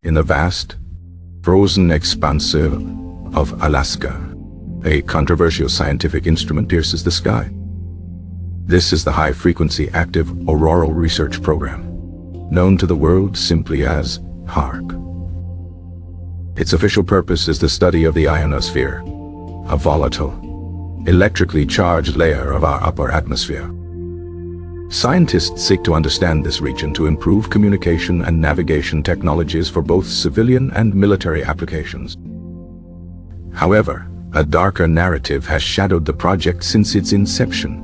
In the vast, frozen expanse of Alaska, a controversial scientific instrument pierces the sky. This is the high-frequency active Auroral research program, known to the world simply as HAARP. Its official purpose is the study of the ionosphere, a volatile, electrically charged layer of our upper atmosphere. Scientists seek to understand this region to improve communication and navigation technologies for both civilian and military applications. However, a darker narrative has shadowed the project since its inception.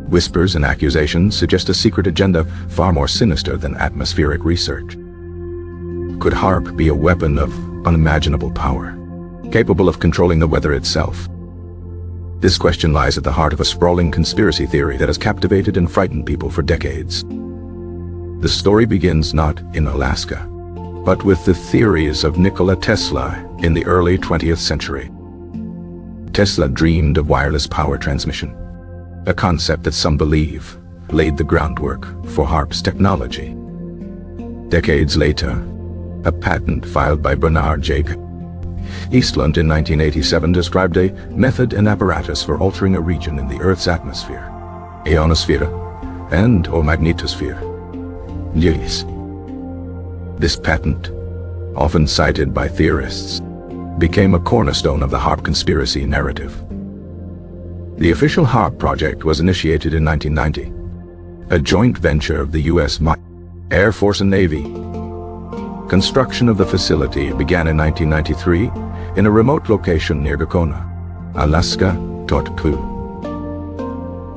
Whispers and accusations suggest a secret agenda far more sinister than atmospheric research. Could HAARP be a weapon of unimaginable power, capable of controlling the weather itself? This question lies at the heart of a sprawling conspiracy theory that has captivated and frightened people for decades. The story begins not in Alaska, but with the theories of Nikola Tesla in the early 20th century. Tesla dreamed of wireless power transmission, a concept that some believe laid the groundwork for HAARP's technology. Decades later, a patent filed by Bernard J. Eastlund in 1987 described a method and apparatus for altering a region in the Earth's atmosphere, ionosphere, and/or magnetosphere. Yes. This patent, often cited by theorists, became a cornerstone of the HAARP conspiracy narrative. The official HAARP project was initiated in 1990, a joint venture of the U.S. Air Force and Navy. Construction of the facility began in 1993 in a remote location near Gakona, Alaska.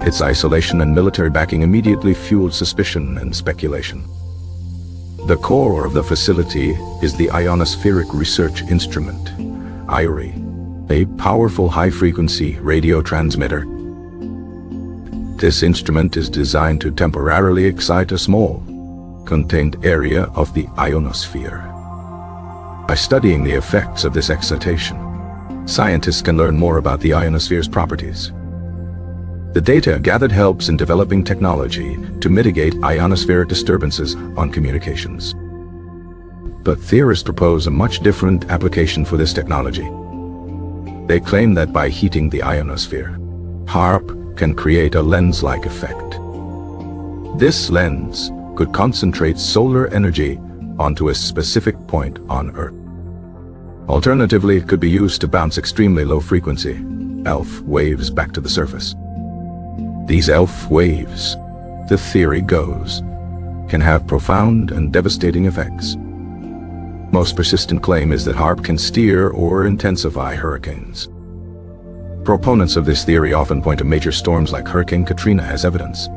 Its isolation and military backing immediately fueled suspicion and speculation. The core of the facility is the Ionospheric Research Instrument, IRI, a powerful high-frequency radio transmitter. This instrument is designed to temporarily excite a small, contained area of the ionosphere. By studying the effects of this excitation, scientists can learn more about the ionosphere's properties. The data gathered helps in developing technology to mitigate ionospheric disturbances on communications. But theorists propose a much different application for this technology. They claim that by heating the ionosphere, HAARP can create a lens-like effect. This lens could concentrate solar energy onto a specific point on Earth. Alternatively, it could be used to bounce extremely low-frequency ELF waves back to the surface. These ELF waves, the theory goes, can have profound and devastating effects. Most persistent claim is that HAARP can steer or intensify hurricanes. Proponents of this theory often point to major storms like Hurricane Katrina as evidence.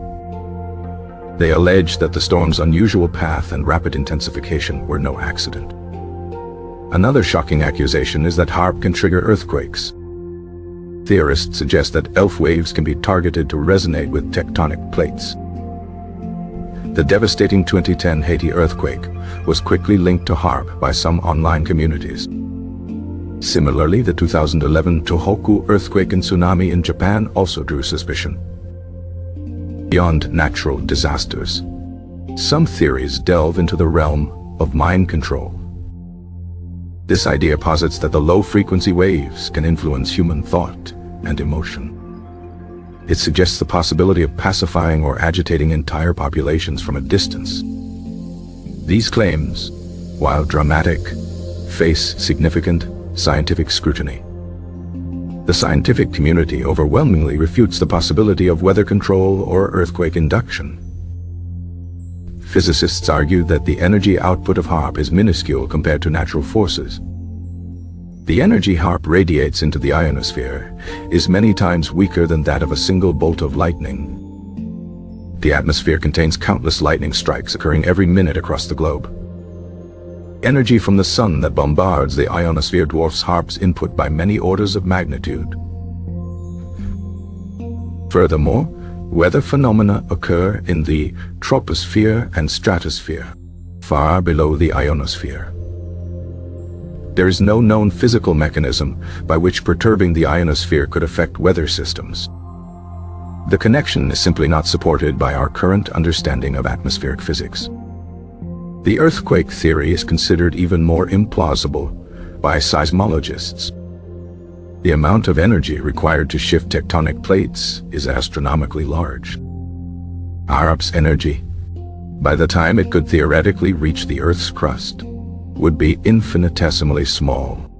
They allege that the storm's unusual path and rapid intensification were no accident. Another shocking accusation is that HAARP can trigger earthquakes. Theorists suggest that ELF waves can be targeted to resonate with tectonic plates. The devastating 2010 Haiti earthquake was quickly linked to HAARP by some online communities. Similarly, the 2011 Tohoku earthquake and tsunami in Japan also drew suspicion. Beyond natural disasters, some theories delve into the realm of mind control. This idea posits that the low-frequency waves can influence human thought and emotion. It suggests the possibility of pacifying or agitating entire populations from a distance. These claims, while dramatic, face significant scientific scrutiny. The scientific community overwhelmingly refutes the possibility of weather control or earthquake induction. Physicists argue that the energy output of HAARP is minuscule compared to natural forces. The energy HAARP radiates into the ionosphere is many times weaker than that of a single bolt of lightning. The atmosphere contains countless lightning strikes occurring every minute across the globe. Energy from the sun that bombards the ionosphere dwarfs HAARP's input by many orders of magnitude. Furthermore, weather phenomena occur in the troposphere and stratosphere, far below the ionosphere. There is no known physical mechanism by which perturbing the ionosphere could affect weather systems. The connection is simply not supported by our current understanding of atmospheric physics. The earthquake theory is considered even more implausible by seismologists. The amount of energy required to shift tectonic plates is astronomically large. HAARP's energy, by the time it could theoretically reach the Earth's crust, would be infinitesimally small.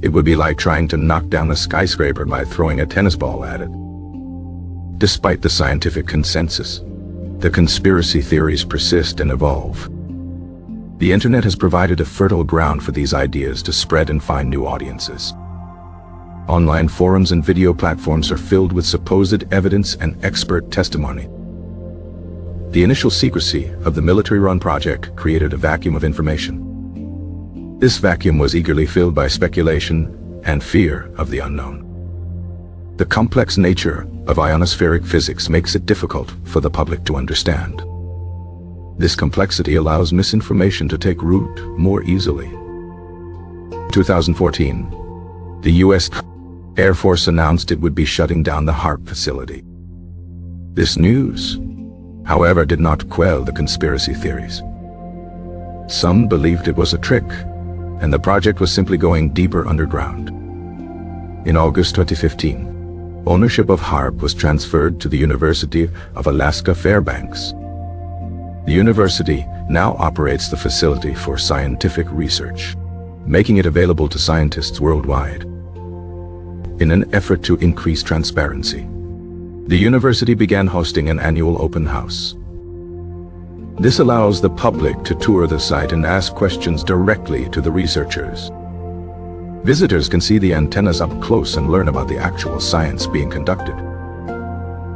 It would be like trying to knock down a skyscraper by throwing a tennis ball at it. Despite the scientific consensus, the conspiracy theories persist and evolve. The internet has provided a fertile ground for these ideas to spread and find new audiences. Online forums and video platforms are filled with supposed evidence and expert testimony. The initial secrecy of the military-run project created a vacuum of information. This vacuum was eagerly filled by speculation and fear of the unknown. The complex nature of ionospheric physics makes it difficult for the public to understand. This complexity allows misinformation to take root more easily. In 2014, the U.S. Air Force announced it would be shutting down the HAARP facility. This news, however, did not quell the conspiracy theories. Some believed it was a trick, and the project was simply going deeper underground. In August 2015, ownership of HAARP was transferred to the University of Alaska Fairbanks. The university now operates the facility for scientific research, making it available to scientists worldwide. In an effort to increase transparency, the university began hosting an annual open house. This allows the public to tour the site and ask questions directly to the researchers. Visitors can see the antennas up close and learn about the actual science being conducted.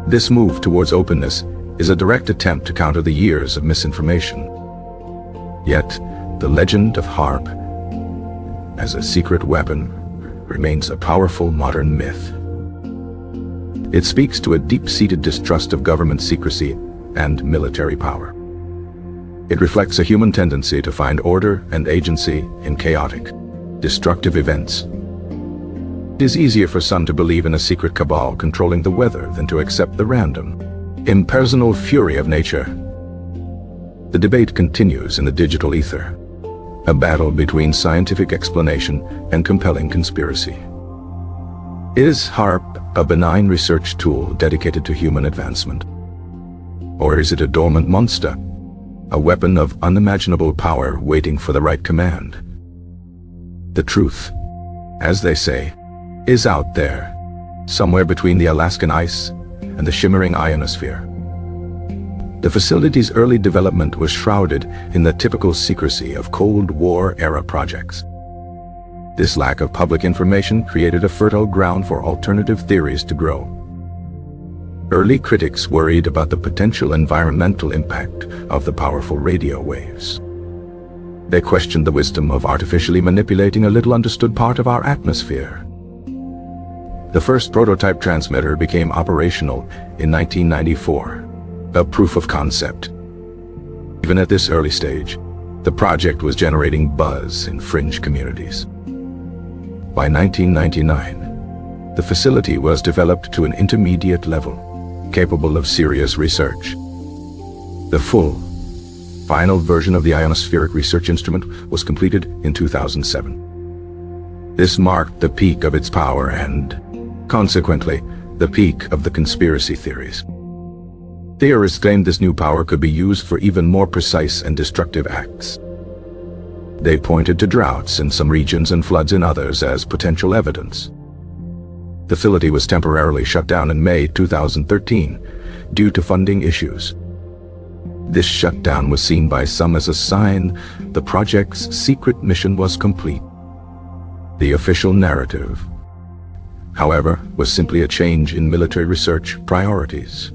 This move towards openness is a direct attempt to counter the years of misinformation. Yet, the legend of HAARP as a secret weapon remains a powerful modern myth. It speaks to a deep-seated distrust of government secrecy and military power. It reflects a human tendency to find order and agency in chaotic, destructive events. It is easier for some to believe in a secret cabal controlling the weather than to accept the random, impersonal fury of nature. The debate continues in the digital ether, a battle between scientific explanation and compelling conspiracy. Is HAARP a benign research tool dedicated to human advancement? Or is it a dormant monster, a weapon of unimaginable power waiting for the right command? The truth, as they say, is out there, somewhere between the Alaskan ice and the shimmering ionosphere. The facility's early development was shrouded in the typical secrecy of Cold War-era projects. This lack of public information created a fertile ground for alternative theories to grow. Early critics worried about the potential environmental impact of the powerful radio waves. They questioned the wisdom of artificially manipulating a little understood part of our atmosphere. The first prototype transmitter became operational in 1994. A proof of concept. Even at this early stage, the project was generating buzz in fringe communities. By 1999, the facility was developed to an intermediate level, capable of serious research. The final version of the ionospheric research instrument was completed in 2007. This marked the peak of its power and, consequently, the peak of the conspiracy theories. Theorists claimed this new power could be used for even more precise and destructive acts. They pointed to droughts in some regions and floods in others as potential evidence. The facility was temporarily shut down in May 2013 due to funding issues. This shutdown was seen by some as a sign the project's secret mission was complete. The official narrative, however, was simply a change in military research priorities.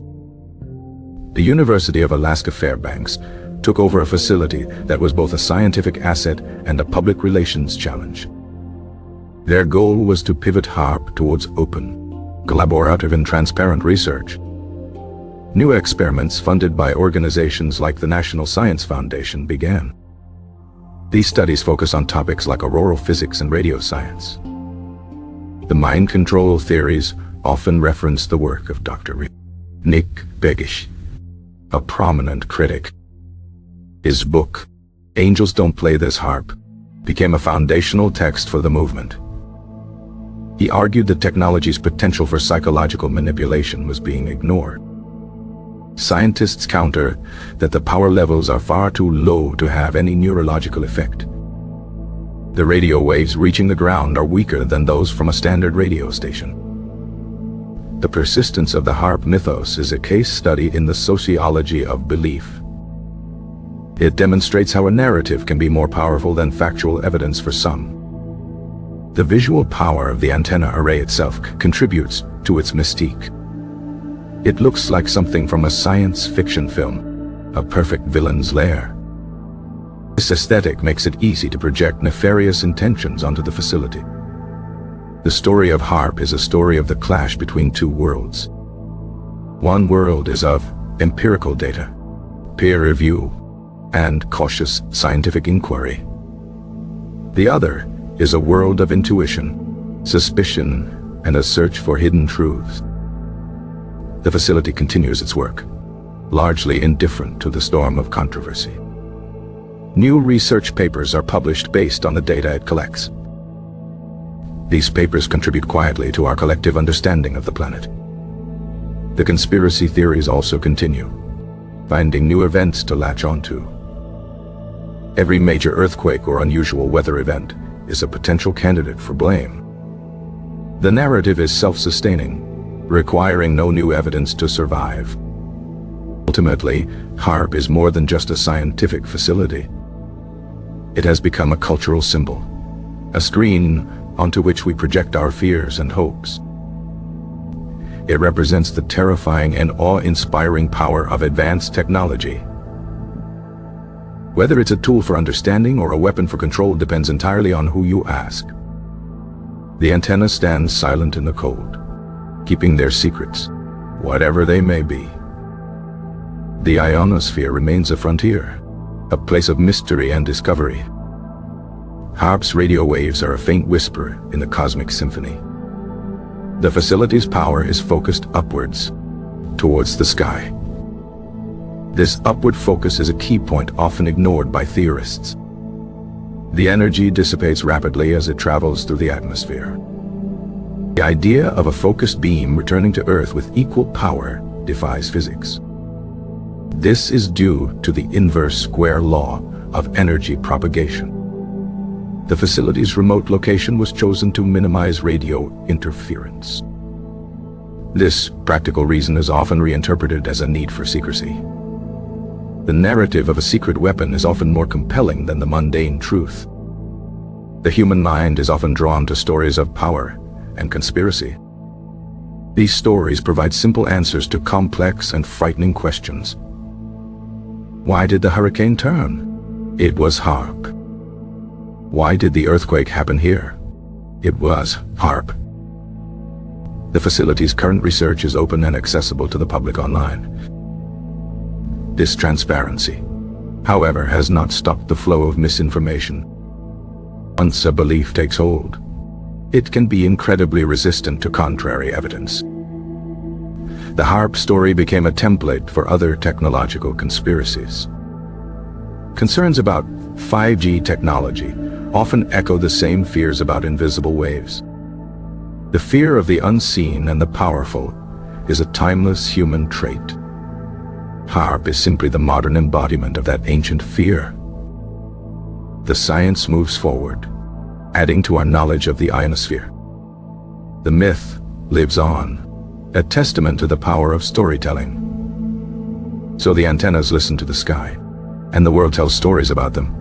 The University of Alaska Fairbanks took over a facility that was both a scientific asset and a public relations challenge. Their goal was to pivot HAARP towards open, collaborative and transparent research. New experiments funded by organizations like the National Science Foundation began. These studies focus on topics like auroral physics and radio science. The mind control theories often reference the work of Dr. Nick Begish, a prominent critic. His book, Angels Don't Play This Harp, became a foundational text for the movement. He argued that technology's potential for psychological manipulation was being ignored. Scientists counter that the power levels are far too low to have any neurological effect. The radio waves reaching the ground are weaker than those from a standard radio station. The persistence of the HAARP mythos is a case study in the sociology of belief. It demonstrates how a narrative can be more powerful than factual evidence for some. The visual power of the antenna array itself contributes to its mystique. It looks like something from a science fiction film, a perfect villain's lair. This aesthetic makes it easy to project nefarious intentions onto the facility. The story of HAARP is a story of the clash between two worlds. One world is of empirical data, peer review, and cautious scientific inquiry. The other is a world of intuition, suspicion, and a search for hidden truths. The facility continues its work, largely indifferent to the storm of controversy. New research papers are published based on the data it collects. These papers contribute quietly to our collective understanding of the planet. The conspiracy theories also continue, finding new events to latch onto. Every major earthquake or unusual weather event is a potential candidate for blame. The narrative is self-sustaining, requiring no new evidence to survive. Ultimately, HAARP is more than just a scientific facility. It has become a cultural symbol, a screen onto which we project our fears and hopes. It represents the terrifying and awe-inspiring power of advanced technology. Whether it's a tool for understanding or a weapon for control depends entirely on who you ask. The antenna stands silent in the cold, keeping their secrets, whatever they may be. The ionosphere remains a frontier, a place of mystery and discovery. HAARP's radio waves are a faint whisper in the cosmic symphony. The facility's power is focused upwards, towards the sky. This upward focus is a key point often ignored by theorists. The energy dissipates rapidly as it travels through the atmosphere. The idea of a focused beam returning to Earth with equal power defies physics. This is due to the inverse square law of energy propagation. The facility's remote location was chosen to minimize radio interference. This practical reason is often reinterpreted as a need for secrecy. The narrative of a secret weapon is often more compelling than the mundane truth. The human mind is often drawn to stories of power and conspiracy. These stories provide simple answers to complex and frightening questions. Why did the hurricane turn? It was HAARP. Why did the earthquake happen here? It was HAARP. The facility's current research is open and accessible to the public online. This transparency, however, has not stopped the flow of misinformation. Once a belief takes hold, it can be incredibly resistant to contrary evidence. The HAARP story became a template for other technological conspiracies. Concerns about 5G technology often echo the same fears about invisible waves. The fear of the unseen and the powerful is a timeless human trait. HAARP is simply the modern embodiment of that ancient fear. The science moves forward, adding to our knowledge of the ionosphere. The myth lives on, a testament to the power of storytelling. So the antennas listen to the sky, and the world tells stories about them.